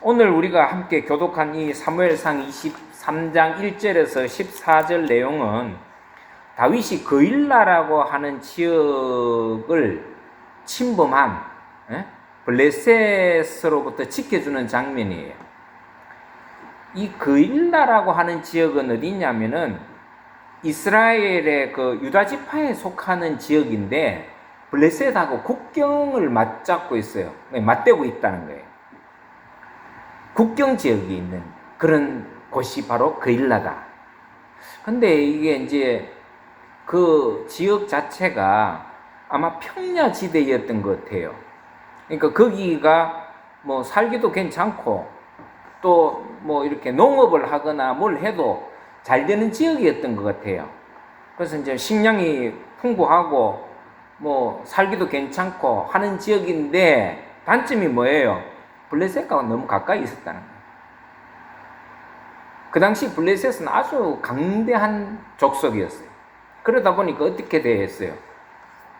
오늘 우리가 함께 교독한 이 사무엘상 23장 1절에서 14절 내용은 다윗이 그일라라고 하는 지역을 침범한 블레셋으로부터 지켜주는 장면이에요. 이 그일라라고 하는 지역은 어디냐면은 이스라엘의 그 유다 지파에 속하는 지역인데 블레셋하고 국경을 맞잡고 있어요. 맞대고 있다는 거예요. 국경 지역이 있는 그런 곳이 바로 그일라다. 근데 이게 이제 그 지역 자체가 아마 평야지대였던 것 같아요. 그러니까 거기가 뭐 살기도 괜찮고 또 뭐 이렇게 농업을 하거나 뭘 해도 잘 되는 지역이었던 것 같아요. 그래서 이제 식량이 풍부하고 뭐 살기도 괜찮고 하는 지역인데 단점이 뭐예요? 블레셋과 너무 가까이 있었다는 거예요. 그 당시 블레셋은 아주 강대한 족속이었어요. 그러다 보니까 어떻게 됐어요?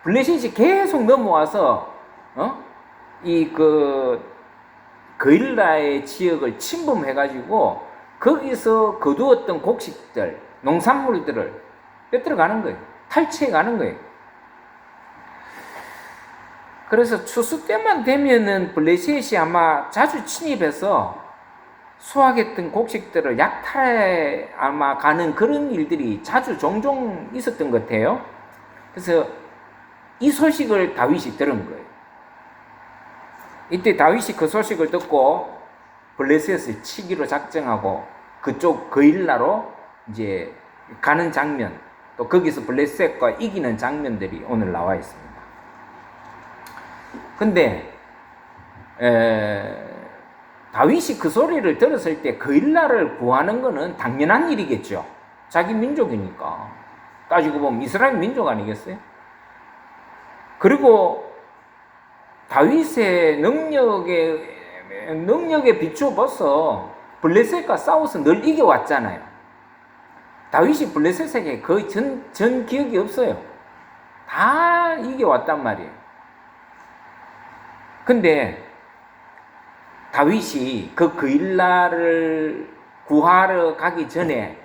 블레셋이 계속 넘어와서 그일라의 지역을 침범해가지고 거기서 거두었던 곡식들, 농산물들을 뺏들어가는 거예요. 탈취해가는 거예요. 그래서 추수 때만 되면은 블레셋이 아마 자주 침입해서 수확했던 곡식들을 약탈해 아마 가는 그런 일들이 자주 종종 있었던 것 같아요. 그래서 이 소식을 다윗이 들은 거예요. 이때 다윗이 그 소식을 듣고 블레셋을 치기로 작정하고 그쪽 그일라로 이제 가는 장면, 또 거기서 블레셋과 이기는 장면들이 오늘 나와 있습니다. 근데 다윗이 그 소리를 들었을 때 그일라를 구하는 것은 당연한 일이겠죠. 자기 민족이니까. 따지고 보면 이스라엘 민족 아니겠어요? 그리고 다윗의 능력에 비추어서 블레셋과 싸워서 늘 이겨왔잖아요. 다윗이 블레셋에게 거의 전 기억이 없어요. 다 이겨왔단 말이에요. 근데 다윗이 그 그일라를 구하러 가기 전에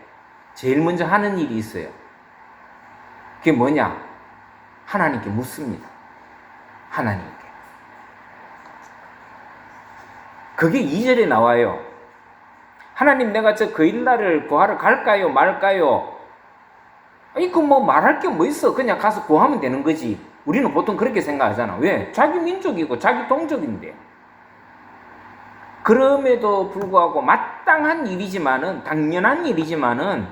제일 먼저 하는 일이 있어요. 그게 뭐냐? 하나님께 묻습니다. 하나님께. 그게 2절에 나와요. 하나님, 내가 저 그일라를 구하러 갈까요? 말까요? 이거 뭐 말할 게 뭐 있어? 그냥 가서 구하면 되는 거지. 우리는 보통 그렇게 생각하잖아. 왜? 자기 민족이고 자기 동족인데. 그럼에도 불구하고 마땅한 일이지만은, 당연한 일이지만은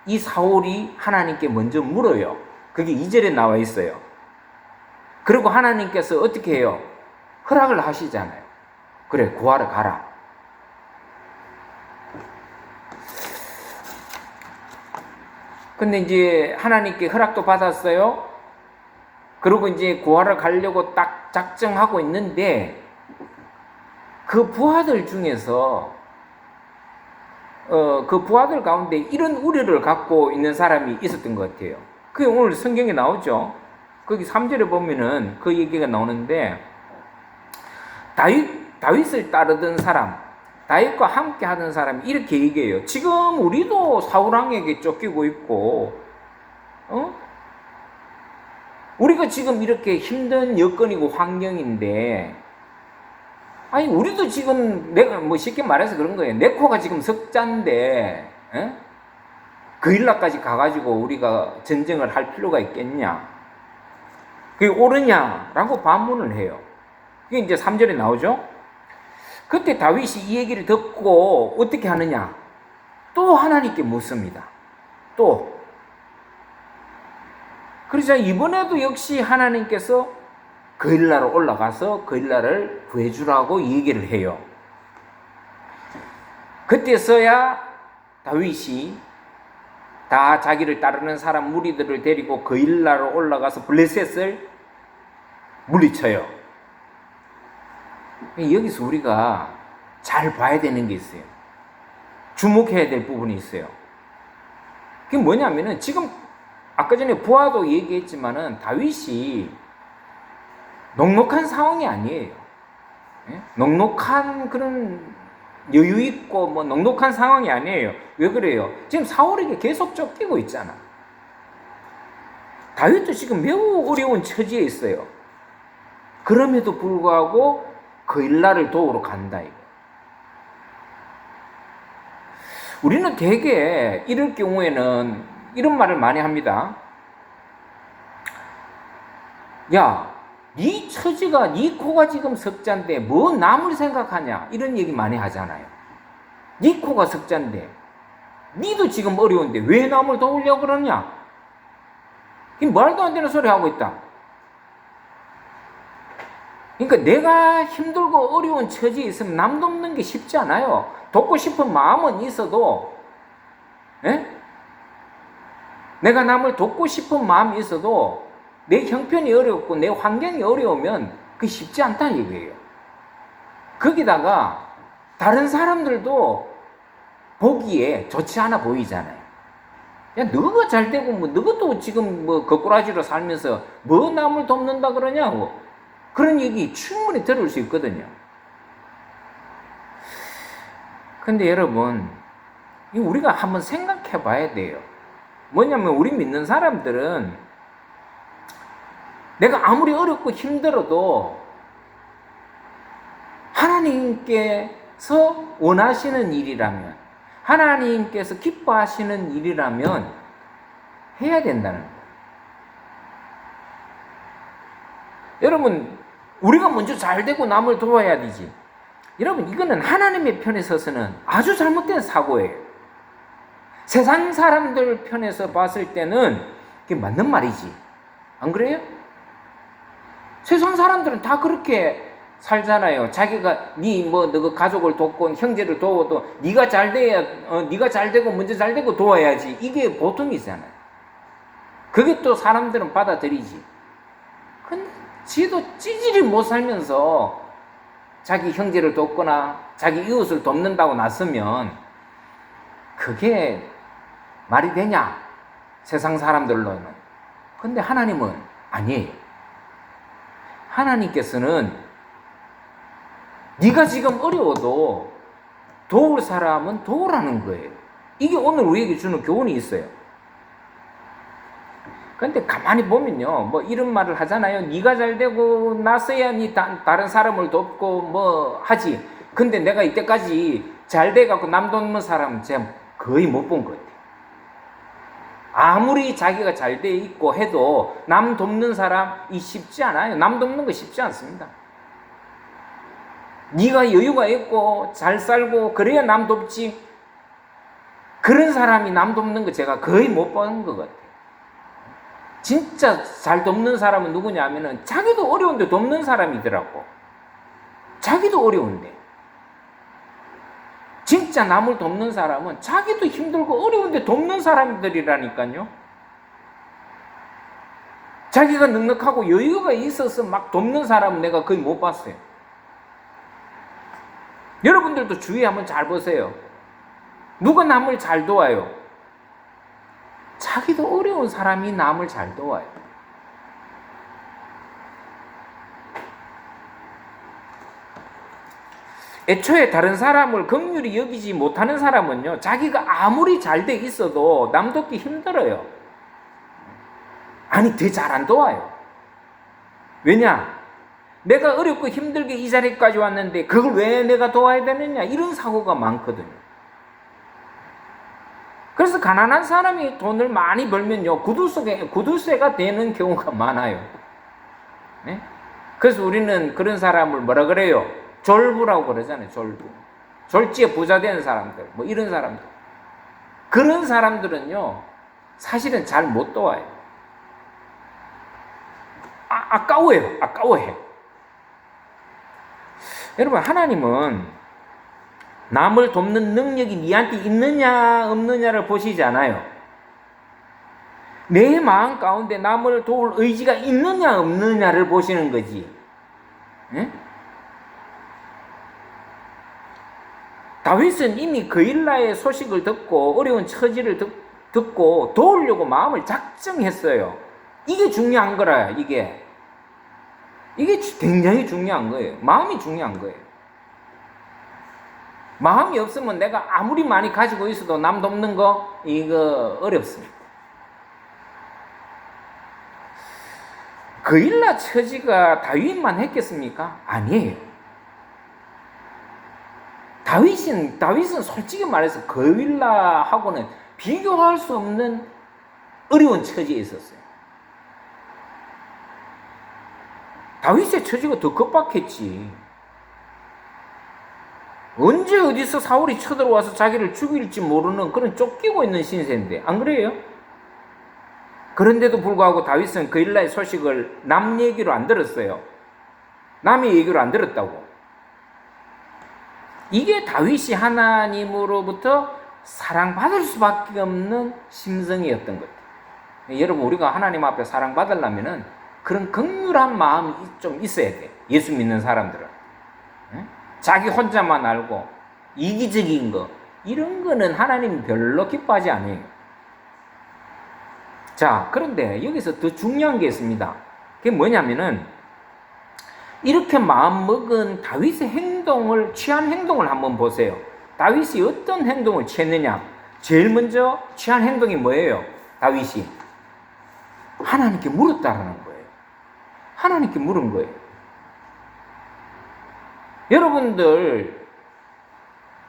이 사울이 하나님께 먼저 물어요. 그게 2절에 나와 있어요. 그리고 하나님께서 어떻게 해요? 허락을 하시잖아요. 그래, 구하러 가라. 근데 이제 하나님께 허락도 받았어요. 그리고 이제 구하러 가려고 딱 작정하고 있는데 그 부하들 중에서 그 부하들 가운데 이런 우려를 갖고 있는 사람이 있었던 것 같아요. 그게 오늘 성경에 나오죠. 거기 3절에 보면은 그 얘기가 나오는데 다윗을 따르던 사람, 다윗과 함께 하던 사람이 이렇게 얘기해요. 지금 우리도 사울왕에게 쫓기고 있고 우리가 지금 이렇게 힘든 여건이고 환경인데, 아니 우리도 지금 내가 뭐 쉽게 말해서 그런 거예요. 내 코가 지금 석자인데 그일라까지 가가지고 우리가 전쟁을 할 필요가 있겠냐? 그게 옳으냐라고 반문을 해요. 그게 이제 3절에 나오죠. 그때 다윗이 이 얘기를 듣고 어떻게 하느냐? 또 하나님께 묻습니다. 또. 그래서 이번에도 역시 하나님께서 그일라로 올라가서 그일라를 구해주라고 얘기를 해요. 그때서야 다윗이 다 자기를 따르는 사람 무리들을 데리고 그일라로 올라가서 블레셋을 물리쳐요. 여기서 우리가 잘 봐야 되는 게 있어요. 주목해야 될 부분이 있어요. 그게 뭐냐면은 지금 아까 전에 부하도 얘기했지만은 다윗이 넉넉한 상황이 아니에요. 넉넉한 그런 여유 있고 뭐 넉넉한 상황이 아니에요. 왜 그래요? 지금 사울에게 계속 쫓기고 있잖아. 다윗도 지금 매우 어려운 처지에 있어요. 그럼에도 불구하고 그일라를 도우러 간다 이거. 우리는 되게 이럴 경우에는 이런 말을 많이 합니다. 야, 네 처지가 네 코가 지금 석잔데 뭐 남을 생각하냐 이런 얘기 많이 하잖아요. 네 코가 석잔데 니도 지금 어려운데 왜 남을 도우려고 그러냐? 이 말도 안 되는 소리 하고 있다. 그러니까 내가 힘들고 어려운 처지에 있으면 남 돕는 게 쉽지 않아요. 돕고 싶은 마음은 있어도, 에? 내가 남을 돕고 싶은 마음이 있어도 내 형편이 어렵고 내 환경이 어려우면 그게 쉽지 않다는 얘기예요. 거기다가 다른 사람들도 보기에 좋지 않아 보이잖아요. 야, 너가 잘 되고 뭐 너도 지금 뭐 거꾸라지로 살면서 뭐 남을 돕는다 그러냐고 그런 얘기 충분히 들을 수 있거든요. 근데 여러분, 우리가 한번 생각해 봐야 돼요. 뭐냐면 우리 믿는 사람들은 내가 아무리 어렵고 힘들어도 하나님께서 원하시는 일이라면, 하나님께서 기뻐하시는 일이라면 해야 된다는 거예요. 여러분, 우리가 먼저 잘 되고 남을 도와야 되지. 여러분, 이거는 하나님의 편에 서서는 아주 잘못된 사고예요. 세상 사람들 편에서 봤을 때는 그게 맞는 말이지. 안 그래요? 세상 사람들은 다 그렇게 살잖아요. 자기가 너 가족을 돕고 형제를 도워도 네가 잘 돼야 네가 잘 되고 먼저 잘 되고 도와야지. 이게 보통이잖아요. 그게 또 사람들은 받아들이지. 근데 지도 찌질이 못 살면서 자기 형제를 돕거나 자기 이웃을 돕는다고 나서면 그게 말이 되냐? 세상 사람들로는. 근데 하나님은 아니에요. 하나님께서는 네가 지금 어려워도 도울 사람은 도우라는 거예요. 이게 오늘 우리에게 주는 교훈이 있어요. 근데 가만히 보면요, 뭐 이런 말을 하잖아요. 네가 잘 되고 나서야 다른 사람을 돕고 뭐 하지. 근데 내가 이때까지 잘 돼갖고 남 돕는 사람 제가 거의 못 본 것 같아요. 아무리 자기가 잘 돼 있고 해도 남 돕는 사람이 쉽지 않아요. 남 돕는 거 쉽지 않습니다. 네가 여유가 있고 잘 살고 그래야 남 돕지. 그런 사람이 남 돕는 거 제가 거의 못 본 것 같아요. 진짜 잘 돕는 사람은 누구냐 하면은 자기도 어려운데 돕는 사람이더라고. 자기도 어려운데. 진짜 남을 돕는 사람은 자기도 힘들고 어려운데 돕는 사람들이라니까요. 자기가 넉넉하고 여유가 있어서 막 돕는 사람은 내가 거의 못 봤어요. 여러분들도 주위에 한번 잘 보세요. 누가 남을 잘 도와요? 자기도 어려운 사람이 남을 잘 도와요. 애초에 다른 사람을 긍휼히 여기지 못하는 사람은요, 자기가 아무리 잘 돼 있어도 남 돕기 힘들어요. 아니, 더 잘 안 도와요. 왜냐? 내가 어렵고 힘들게 이 자리까지 왔는데 그걸 왜 내가 도와야 되느냐? 이런 사고가 많거든요. 그래서 가난한 사람이 돈을 많이 벌면요, 구두쇠가 되는 경우가 많아요. 네? 그래서 우리는 그런 사람을 뭐라 그래요? 졸부라고 그러잖아요. 졸부. 졸지에 부자 되는 사람들, 뭐 이런 사람들. 그런 사람들은요, 사실은 잘 못 도와요. 아까워해. 여러분, 하나님은 남을 돕는 능력이 니한테 있느냐 없느냐를 보시지 않아요. 내 마음 가운데 남을 도울 의지가 있느냐 없느냐를 보시는 거지. 예? 다윗은 이미 그일라의 소식을 듣고 어려운 처지를 듣고 도우려고 마음을 작정했어요. 이게 중요한 거라. 이게 굉장히 중요한 거예요. 마음이 중요한 거예요. 마음이 없으면 내가 아무리 많이 가지고 있어도 남 돕는 거 이거 어렵습니다. 그일라 처지가 다윗만 했겠습니까? 아니에요. 다윗은 솔직히 말해서 그일라하고는 비교할 수 없는 어려운 처지에 있었어요. 다윗의 처지가 더 급박했지. 언제 어디서 사울이 쳐들어와서 자기를 죽일지 모르는 그런 쫓기고 있는 신세인데 안 그래요? 그런데도 불구하고 다윗은 그일라의 소식을 남 얘기로 안 들었어요. 남의 얘기로 안 들었다고. 이게 다윗이 하나님으로부터 사랑받을 수밖에 없는 심성이었던 것 같아요. 여러분, 우리가 하나님 앞에 사랑받으려면 그런 극률한 마음이 좀 있어야 돼. 예수 믿는 사람들은. 자기 혼자만 알고 이기적인 거, 이런 거는 하나님 별로 기뻐하지 않아요. 자, 그런데 여기서 더 중요한 게 있습니다. 그게 뭐냐면은 이렇게 마음먹은 다윗의 행동을, 취한 행동을 한번 보세요. 다윗이 어떤 행동을 취했느냐? 제일 먼저 취한 행동이 뭐예요? 다윗이 하나님께 물었다라는 거예요. 하나님께 물은 거예요. 여러분들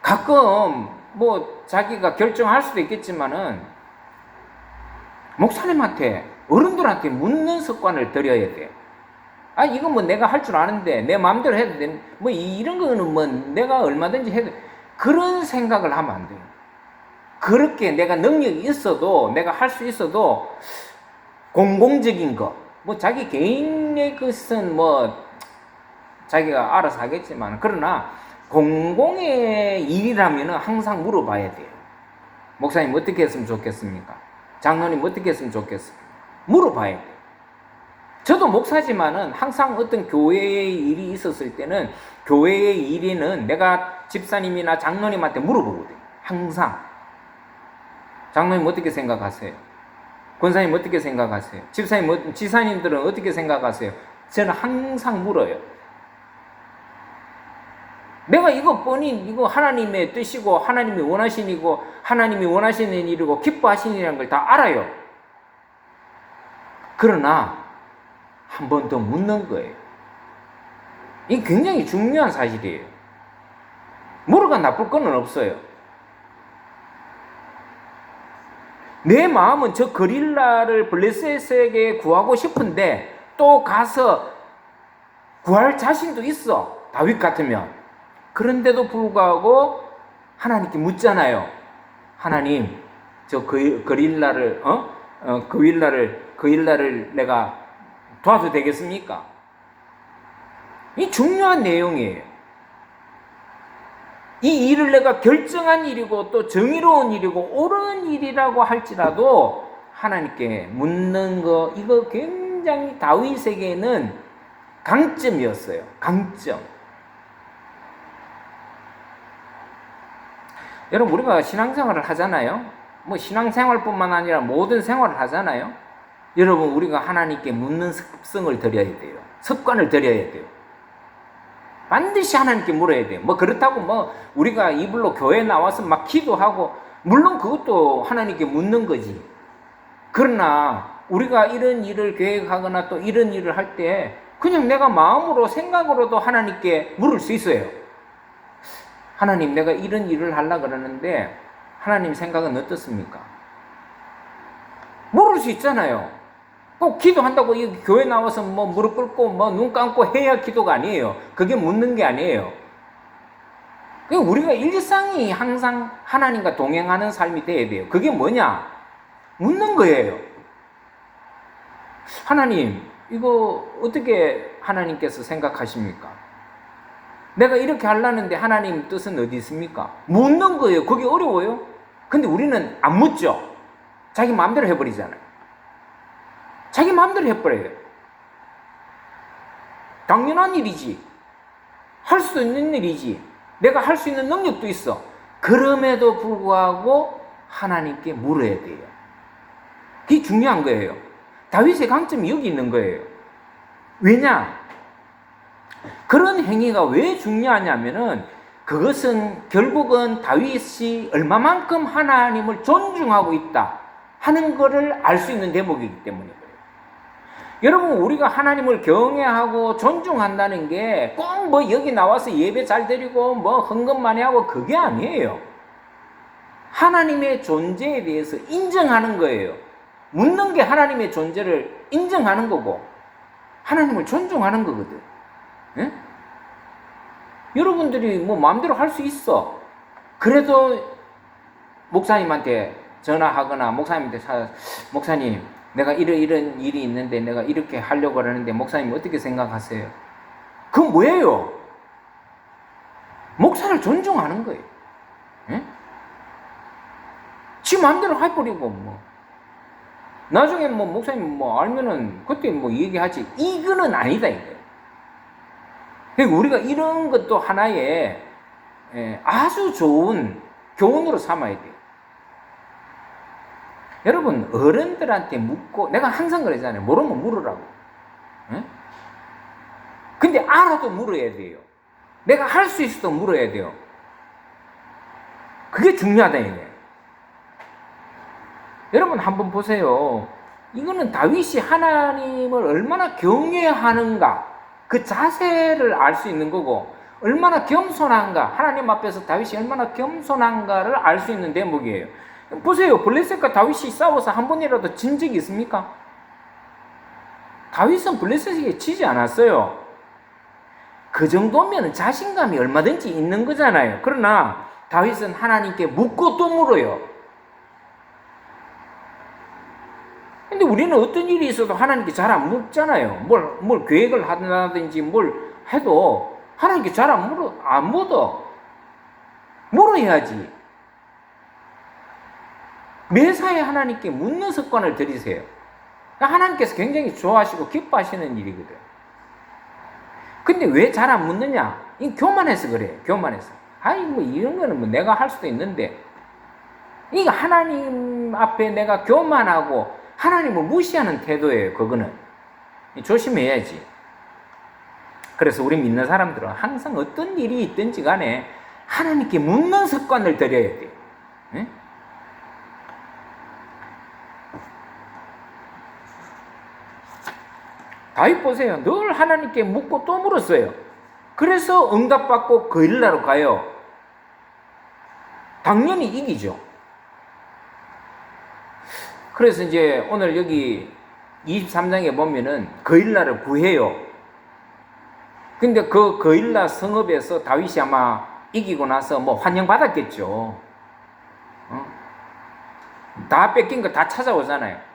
가끔 뭐 자기가 결정할 수도 있겠지만은 목사님한테, 어른들한테 묻는 습관을 들여야 돼. 아, 이건 뭐 내가 할 줄 아는데 내 마음대로 해도 돼. 뭐 이런 거는 뭐 내가 얼마든지 해도, 그런 생각을 하면 안 돼요. 그렇게 내가 능력이 있어도, 내가 할 수 있어도 공공적인 거, 뭐 자기 개인의 것은 뭐 자기가 알아서 하겠지만, 그러나 공공의 일이라면 항상 물어봐야 돼요. 목사님 어떻게 했으면 좋겠습니까? 장로님 어떻게 했으면 좋겠습니까? 물어봐야 돼요. 저도 목사지만은 항상 어떤 교회의 일이 있었을 때는 교회의 일에는 내가 집사님이나 장로님한테 물어보거든요. 항상. 장로님 어떻게 생각하세요? 권사님 어떻게 생각하세요? 집사님, 지사님들은 어떻게 생각하세요? 저는 항상 물어요. 내가 이거 뻔히 이거 하나님의 뜻이고 하나님이 원하시는 일이고 하나님이 원하시는 일이고 기뻐하시는 일이라는 걸 다 알아요. 그러나 한 번 더 묻는 거예요. 이게 굉장히 중요한 사실이에요. 뭐가 나쁠 건 없어요. 내 마음은 저 그릴라를 블레셋에게 구하고 싶은데 또 가서 구할 자신도 있어. 다윗 같으면. 그런데도 불구하고 하나님께 묻잖아요. 하나님, 저 그릴라를 내가 도와도 되겠습니까? 이 중요한 내용이에요. 이 일을 내가 결정한 일이고 또 정의로운 일이고 옳은 일이라고 할지라도 하나님께 묻는 거, 이거 굉장히 다윗에게는 강점이었어요. 강점. 여러분, 우리가 신앙생활을 하잖아요. 뭐 신앙생활뿐만 아니라 모든 생활을 하잖아요. 여러분, 우리가 하나님께 묻는 습성을 들여야 돼요. 습관을 들여야 돼요. 반드시 하나님께 물어야 돼요. 뭐 그렇다고 뭐 우리가 이불로 교회 나와서 막 기도하고, 물론 그것도 하나님께 묻는 거지. 그러나 우리가 이런 일을 계획하거나 또 이런 일을 할 때 그냥 내가 마음으로, 생각으로도 하나님께 물을 수 있어요. 하나님, 내가 이런 일을 하려고 그러는데 하나님 생각은 어떻습니까? 물을 수 있잖아요. 꼭 기도한다고 이 교회 나와서 뭐 무릎 꿇고 뭐 눈 감고 해야 기도가 아니에요. 그게 묻는 게 아니에요. 우리가 일상이 항상 하나님과 동행하는 삶이 돼야 돼요. 그게 뭐냐? 묻는 거예요. 하나님, 이거 어떻게 하나님께서 생각하십니까? 내가 이렇게 하려는데 하나님 뜻은 어디 있습니까? 묻는 거예요. 그게 어려워요? 근데 우리는 안 묻죠. 자기 마음대로 해버리잖아요. 자기 마음대로 해버려요. 당연한 일이지. 할 수 있는 일이지. 내가 할 수 있는 능력도 있어. 그럼에도 불구하고 하나님께 물어야 돼요. 그게 중요한 거예요. 다윗의 강점이 여기 있는 거예요. 왜냐? 그런 행위가 왜 중요하냐면은 그것은 결국은 다윗이 얼마만큼 하나님을 존중하고 있다 하는 것을 알 수 있는 대목이기 때문에 그래요. 여러분, 우리가 하나님을 경외하고 존중한다는 게 꼭 뭐 여기 나와서 예배 잘 드리고 뭐 헌금 많이 하고 그게 아니에요. 하나님의 존재에 대해서 인정하는 거예요. 묻는 게 하나님의 존재를 인정하는 거고 하나님을 존중하는 거거든. 예? 여러분들이 뭐 마음대로 할 수 있어. 그래도 목사님한테 전화하거나 목사님한테 목사님 내가 이런 일이 있는데 내가 이렇게 하려고 하는데 목사님 어떻게 생각하세요? 그건 뭐예요? 목사를 존중하는 거예요. 예? 지 마음대로 해버리고 뭐 나중에 뭐 목사님 뭐 알면은 그때 뭐 얘기하지. 이거는 아니다 이거예요. 그러니까 우리가 이런 것도 하나의 아주 좋은 교훈으로 삼아야 돼요. 여러분, 어른들한테 묻고, 내가 항상 그러잖아요. 모르면 물으라고. 에? 근데 알아도 물어야 돼요. 내가 할 수 있어도 물어야 돼요. 그게 중요하다 이거예요. 여러분 한번 보세요. 이거는 다윗이 하나님을 얼마나 경외하는가 그 자세를 알 수 있는 거고 얼마나 겸손한가 하나님 앞에서 다윗이 얼마나 겸손한가를 알 수 있는 대목이에요. 보세요. 블레셋과 다윗이 싸워서 한 번이라도 진 적이 있습니까? 다윗은 블레셋에게 지지 않았어요. 그 정도면 자신감이 얼마든지 있는 거잖아요. 그러나 다윗은 하나님께 묻고 또 물어요. 근데 우리는 어떤 일이 있어도 하나님께 잘 안 묻잖아요. 뭘 계획을 하든지 뭘 해도 하나님께 잘 안 묻어. 물어야지. 매사에 하나님께 묻는 습관을 들이세요. 하나님께서 굉장히 좋아하시고 기뻐하시는 일이거든. 근데 왜 잘 안 묻느냐? 이 교만해서 그래. 교만해서. 아이 뭐 이런 거는 뭐 내가 할 수도 있는데. 이거 하나님 앞에 내가 교만하고 하나님을 무시하는 태도예요. 그거는. 조심해야지. 그래서 우리 믿는 사람들은 항상 어떤 일이 있든지 간에 하나님께 묻는 습관을 들여야 돼요. 네? 다윗 보세요. 늘 하나님께 묻고 또 물었어요. 그래서 응답받고 거일라로 가요. 당연히 이기죠. 그래서 이제 오늘 여기 23장에 보면은 거일라를 구해요. 근데 그 거일라 성읍에서 다윗이 아마 이기고 나서 뭐 환영받았겠죠. 다 뺏긴 거 다 찾아오잖아요.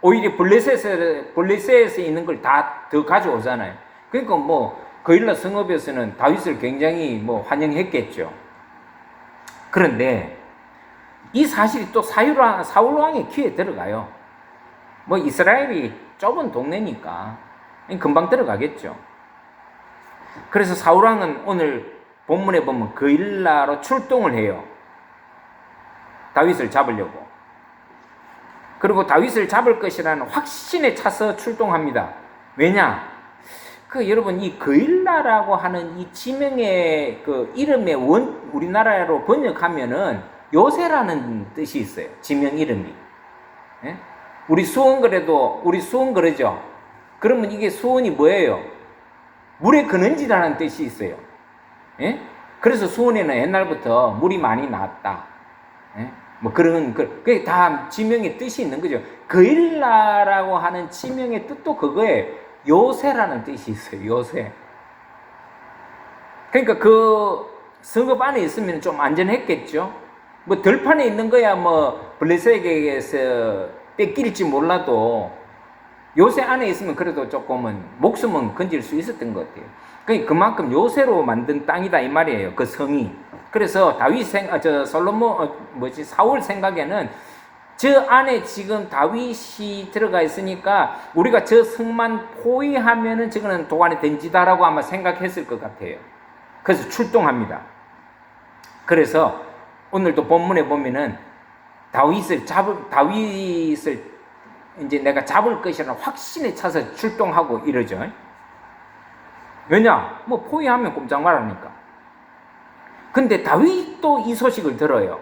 오히려 블레셋에 있는 걸 다 더 가져오잖아요. 그러니까 뭐 거일라 성읍에서는 다윗을 굉장히 뭐 환영했겠죠. 그런데 이 사실이 또 사울 왕의 귀에 들어가요. 뭐 이스라엘이 좁은 동네니까 금방 들어가겠죠. 그래서 사울 왕은 오늘 본문에 보면 거일라로 출동을 해요. 다윗을 잡으려고. 그리고 다윗을 잡을 것이라는 확신에 차서 출동합니다. 왜냐? 여러분 이 거일라라고 하는 이 지명의 그 이름의 우리나라로 번역하면은 요새라는 뜻이 있어요. 지명 이름이. 예? 우리 수원 그러죠. 그러면 이게 수원이 뭐예요? 물의 근원지라는 뜻이 있어요. 예? 그래서 수원에는 옛날부터 물이 많이 나왔다. 예? 뭐 그게 다 지명의 뜻이 있는 거죠. 거일라라고 하는 지명의 뜻도 그거에 요새라는 뜻이 있어요. 요새. 그러니까 그 성읍 안에 있으면 좀 안전했겠죠. 뭐 들판에 있는 거야 뭐 블레셋에게서 뺏길지 몰라도 요새 안에 있으면 그래도 조금은 목숨은 건질 수 있었던 것 같아요. 그러니까 그만큼 요새로 만든 땅이다 이 말이에요. 그 성이. 그래서 사울 생각에는 저 안에 지금 다윗이 들어가 있으니까 우리가 저 성만 포위하면은 저거는 도안의 덴지다라고 아마 생각했을 것 같아요. 그래서 출동합니다. 그래서 오늘도 본문에 보면은 다윗을 이제 내가 잡을 것이라는 확신에 차서 출동하고 이러죠. 왜냐? 뭐 포위하면 꼼짝 말하니까. 근데 다윗도 이 소식을 들어요.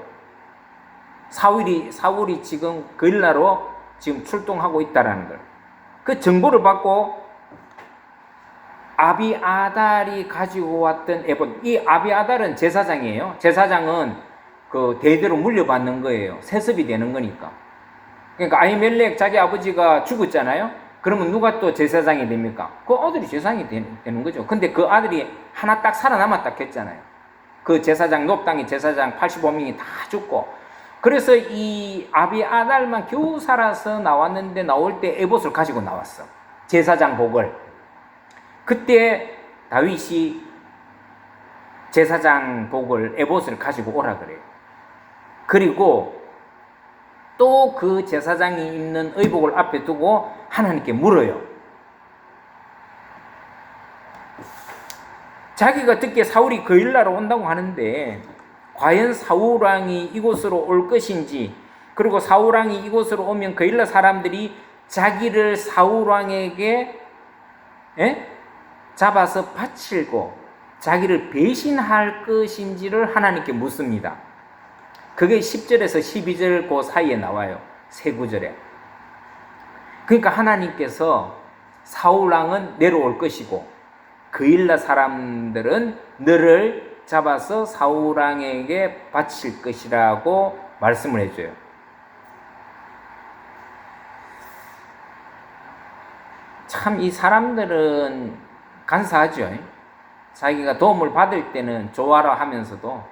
사울이 지금 거일라로 지금 출동하고 있다라는 걸. 그 정보를 받고 아비아달이 가지고 왔던 에봇, 이 아비아달은 제사장이에요. 제사장은 그 대대로 물려받는 거예요. 세습이 되는 거니까. 그러니까 아히멜렉 자기 아버지가 죽었잖아요. 그러면 누가 또 제사장이 됩니까? 그 아들이 제사장이 되는 거죠. 근데 그 아들이 하나 딱 살아남았다 했잖아요. 그 제사장, 높당의 제사장 85명이 다 죽고. 그래서 이 아비아달만 겨우 살아서 나왔는데 나올 때 에봇을 가지고 나왔어. 제사장 복을. 그때 다윗이 제사장 복을, 에봇을 가지고 오라 그래요. 그리고 또 그 제사장이 입는 의복을 앞에 두고 하나님께 물어요. 자기가 듣기에 사울이 거일라로 온다고 하는데 과연 사울왕이 이곳으로 올 것인지, 그리고 사울왕이 이곳으로 오면 거일라 사람들이 자기를 사울왕에게 잡아서 바치고 자기를 배신할 것인지를 하나님께 묻습니다. 그게 10절에서 12절 그 사이에 나와요. 세 구절에. 그러니까 하나님께서 사울왕은 내려올 것이고 거일라 사람들은 너를 잡아서 사울왕에게 바칠 것이라고 말씀을 해줘요. 참 이 사람들은 간사하죠. 자기가 도움을 받을 때는 좋아라 하면서도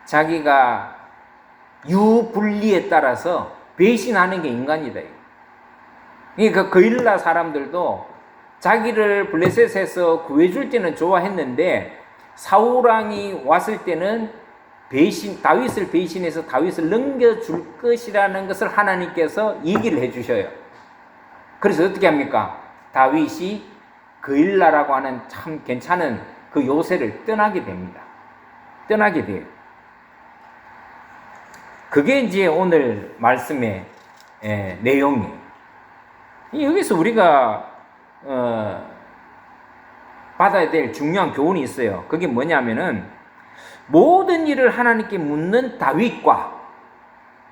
자기가 유불리에 따라서 배신하는 게 인간이다. 그러니까 거일라 사람들도 자기를 블레셋에서 구해줄 때는 좋아했는데 사울왕이 왔을 때는 다윗을 배신해서 다윗을 넘겨줄 것이라는 것을 하나님께서 얘기를 해주셔요. 그래서 어떻게 합니까? 다윗이 거일라라고 하는 참 괜찮은 그 요새를 떠나게 됩니다. 떠나게 돼요. 그게 이제 오늘 말씀의 내용이에요. 여기서 우리가 받아야 될 중요한 교훈이 있어요. 그게 뭐냐면은 모든 일을 하나님께 묻는 다윗과